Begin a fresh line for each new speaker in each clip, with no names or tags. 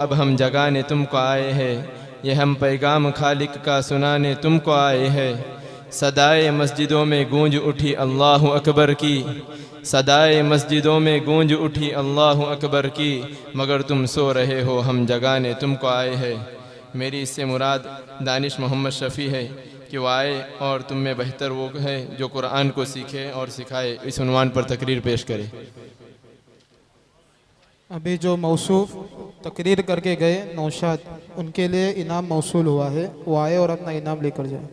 अब हम जगाने तुमको आए हैं, यह हम पैगाम खालिक का सुनाने तुमको आए हैं। सदाए मस्जिदों में गूंज उठी अल्लाह अकबर की, सदाए मस्जिदों में गूंज उठी अल्लाह अकबर की, मगर तुम सो रहे हो हम जगाने तुमको आए हैं। मेरी इससे मुराद दानिश मोहम्मद शफ़ी है कि वो आए और तुम में बेहतर वो है जो कुरान को सीखे और सिखाए। इस उन्वान पर तकरीर पेश करे।
अभी जो मौसूफ तकरीर करके गए नौशाद, उनके लिए इनाम मौसूल हुआ है, वो आए और अपना इनाम लेकर जाए।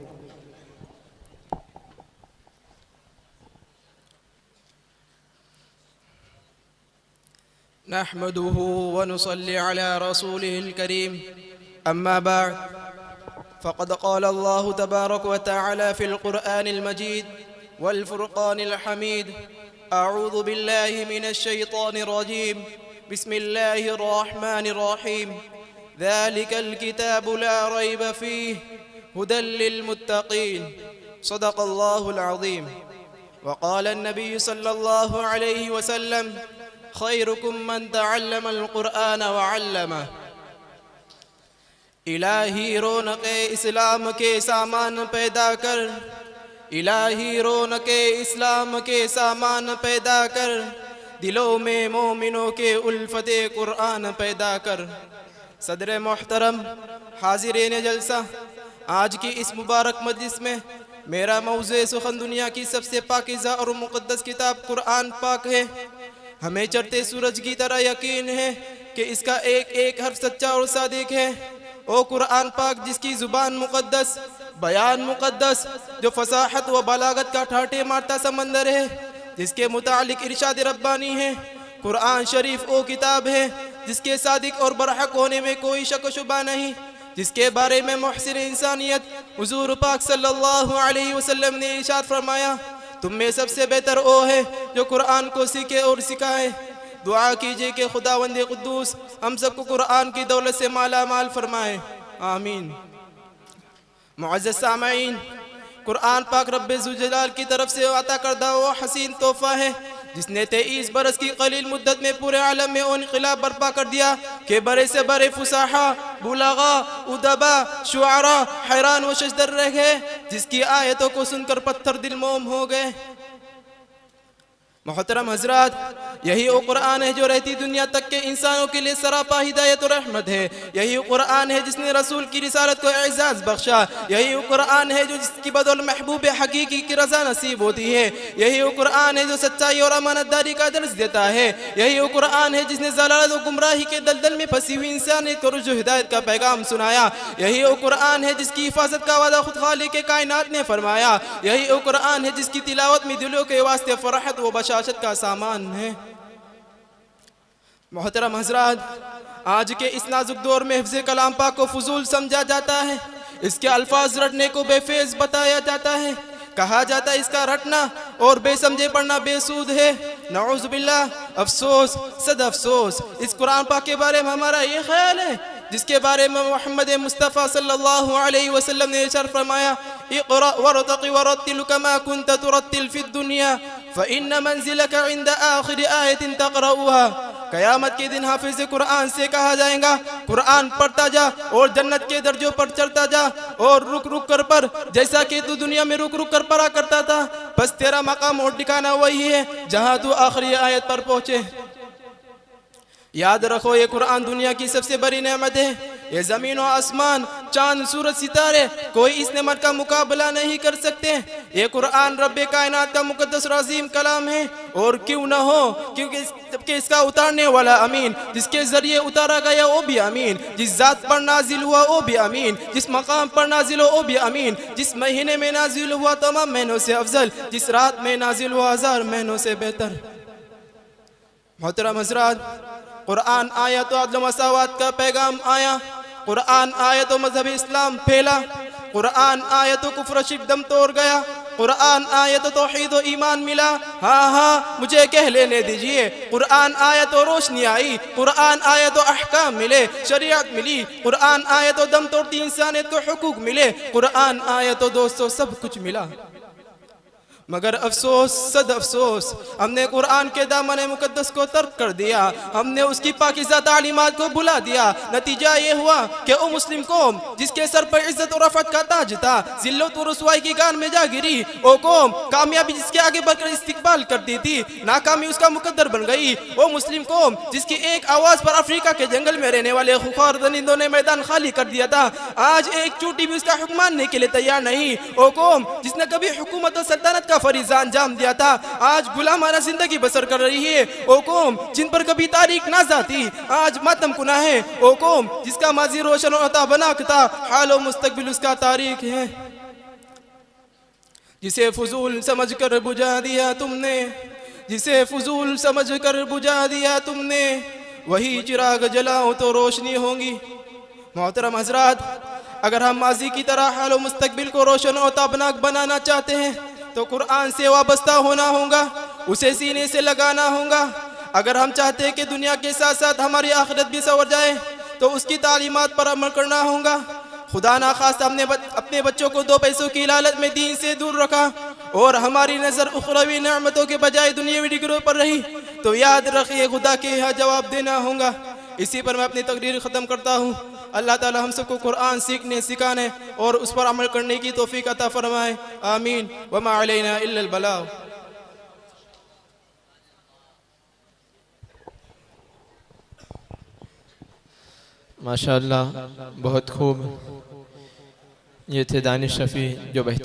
नहमदुहु व नुसल्ली अला रसूलिहिल करीम, अम्मा बाद, फ़क़द क़ाल अल्लाहु तबारक व तआला फ़िल क़ुरआनिल मजीद वल फ़ुरक़ानिल हमीद। अऊज़ु बिल्लाहि मिनश शैतानिर रजीम। बिस्मिल्लाहिर रहमानिर रहीम। ज़ालिकल किताबु ला रैब फ़ीहि हुदल लिल मुत्तक़ीन। सदक़ल्लाहुल अज़ीम। व क़ाल अन्नबी सल्लल्लाहु अलैहि वसल्लम खैरुकुम मन तअल्लमल क़ुरआन व अल्लमह। इलाही रौनक़े इस्लाम के सामान पैदा कर, इलाही रौनक़े इस्लाम के सामान पैदा कर, दिलों में मोमिनों के उल्फते कुरान पैदा कर। सदर मोहतरम, हाजिरीन जलसा, आज की इस मुबारक मजलिस में मेरा मौज़े सुखन दुनिया की सबसे पाकीज़ा और मुक़द्दस किताब कुरान पाक है। हमें चढ़ते सूरज की तरह यकीन है कि इसका एक एक हर्फ सच्चा और सादिक है। ओ कुरान पाक जिसकी ज़ुबान मुक़द्दस, बयान मुक़द्दस, जो फसाहत व बलागत का ठाटे मारता समंदर है, जिसके मुतालिक इरशाद रब्बानी है। कुरान शरीफ वो किताब है जिसके सादिक और बरहक होने में कोई शक व शुबा नहीं, जिसके बारे में मुहसिन इंसानियत हुज़ूर पाक सल्लल्लाहु अलैहि वसल्लम ने इरशाद फरमाया, तुम में सबसे बेहतर वो है जो कुरान को सीखे और सिखाए। दुआ कीजिए कि खुदावंद कुद्दूस हम सबको कुरान की दौलत से माला माल फरमाए, आमीन। मुअज़्ज़ज़ सामईन, कुरान पाक रब्बे ज़ुल-जलाल की तरफ से अता करदा वो हसीन तोहफ़ा है जिसने 23 बरस की कलील मुद्दत में पूरे आलम में वो इनक़िलाब बर्पा कर दिया कि बड़े से बड़े फुसाहा, बुलगा, उदबा, शुआरा हैरान व शजदर रह गए, जिसकी आयतों को सुनकर पत्थर दिल मोम हो गए। मोहतरम हजरात, यही वो कुरान है जो रहती दुनिया तक के इंसानों के लिए सरापा हिदायत और रहमत है। यही वो कुरान है जिसने रसूल की रिसालत को एजाज़ बख्शा। यही वो कुरान है जो जिसकी बदौलत महबूब हकीकी की रज़ा नसीब होती है। यही वो कुरान है जो सच्चाई और अमानतदारी का दर्स देता है। यही वो कुरान है जिसने ज़लालत और गुमराही के दलदल में फंसी हुई इंसानियत को रुजू हिदायत का पैगाम सुनाया। यही वो कुरान है जिसकी हिफाजत का वादा खुद खालिक के कायनात ने फरमाया। यही वो कुरान है जिसकी तिलावत में दिलों के वास्ते फरहत व बशाशत का सामान है। मोहतरम हजरात, आज के इस नाजुक दौर में हिफ्ज़े कलाम पाक को फजूल समझा जाता है। इसके अल्फाज रटने को बेफेज बताया जाता है। कहा जाता है इसका रटना और बेसमझे पढ़ना बेसूद है। नऊज़ु बिल्लाह, अफसोस सद अफसोस। इस कुरान पाक के बारे में हमारा ये ख्याल है जिसके बारे में मोहम्मद मुस्तफ़ा सल्लल्लाहु अलैहि वसल्लम ने इरशाद फरमाया, इक़रा वरतक़ि वरत्तिल कमा कुन्त तुरत्तिल फ़िद दुनिया फ़इन्न मंज़िलका इंद आख़िर आयतिन तक़रऊहा। क़यामत के दिन हाफिज़ कुरान से कहा जाएगा, कुरान पढ़ता जा और जन्नत के दर्जों पर चढ़ता जा और रुक रुक कर पढ़, जैसा कि तू दुनिया में रुक रुक कर पढ़ा करता था। बस तेरा मकाम और ठिकाना वही है जहाँ तू आखिरी आयत पर पहुँचे। याद रखो, ये कुरान दुनिया की सबसे बड़ी नेमत है। ये ज़मीन और आसमान, चांद, सूरज, सितारे, कोई इस नेमत का मुकाबला नहीं कर सकते। ये कुरान रब्बे कायनात का मुकद्दस और अज़ीम कलाम है। और क्यों ना हो, क्योंकि इसका उतारने वाला अमीन, जिसके ज़रिए उतारा गया वो भी अमीन, जिस ज़ात पर नाजिल हुआ वो भी अमीन, जिस मकाम पर नाजिल हो वो भी अमीन, जिस महीने में नाजिल हुआ तमाम महीनों से अफजल, जिस रात में नाजिल हुआ 1000 महीनों से बेहतर। मोहतरम हज़रात, कुरान आया तो अदल मसावत का पैगाम आया। कुरान आया तो मजहब इस्लाम फैला। कुरान आया तो कुफ्र शिर्क दम तोड़ गया। कुरान आया तो तौहीद और ईमान मिला। हाँ हाँ, मुझे कह लेने दीजिए। कुरान आया तो रोशनी आई। कुरान आया तो अहकाम मिले, शरीयत मिली। कुरान आया तो दम तोड़ती इंसानियत को हुकूक मिले। कुरान आया तो दोस्तों सब कुछ मिला। मगर अफसोस सद अफसोस, हमने कुरान के दामन मुकद्दस को तर्क कर दिया, हमने उसकी पाकीज़ा तालीमात को भुला दिया। नतीजा ये हुआ कि ओ मुस्लिम कौम जिसके सर पर इज्जत और रफ़त का ताज था, जिल्लत और रुसवाई की गान में जा गिरी। ओ कौम कामयाबी जिसके आगे बढ़कर इस्तिकबाल करती थी, नाकामी उसका मुकद्दर बन गई। ओ मुस्लिम कौम जिसकी एक आवाज़ पर अफ्रीका के जंगल में रहने वाले खुखार दरिंदों ने मैदान खाली कर दिया था, आज एक चूटी भी उसका हुक्म मानने के लिए तैयार नहीं। ओ कौम जिसने कभी हुकूमत और सल्तनत का फरीज़ा अंजाम दिया था, आज गुलामाना जिंदगी बसर कर रही है। ओ कौम जिन पर कभी तारीख नाज़ा थी, आज मातम कुना है। ओ कौम जिसका माजी रोशन और अता बना था, हाल और मुस्तकबिल उसका तारीख है। जिसे फजूल समझकर बुझा दिया तुमने, जिसे फजूल समझकर बुझा दिया तुमने, वही चिराग जलाओ तो रोशनी होगी। मोहतरम हजरात, अगर हम माजी की तरह हाल और मुस्तकबिल को रोशन और ताबनाक बनाना चाहते हैं तो कुरान से वाबस्ता होना होगा, उसे सीने से लगाना होगा। अगर हम चाहते हैं कि दुनिया के साथ साथ हमारी आखिरत भी संवर जाए तो उसकी तालीमात पर अमल करना होगा। खुदा ना खास्ता हमने अपने बच्चों को 2 पैसों की लालच में दीन से दूर रखा और हमारी नज़र उखरवी नेमतों के बजाय दुनियावी डिग्रियों पर रही, तो याद रखिए खुदा के यहाँ जवाब देना होगा। इसी पर मैं अपनी तकरीर ख़त्म करता हूँ। अल्लाह ताला हम सबको कुरान सीखने, सिखाने और उस पर अमल करने की तौफीक अता फरमाए। आमीन। वमा अलैना इल्लल बलाग।
माशाअल्लाह, बहुत खूब। ये थे दानिश शफ़ी जो बेहतर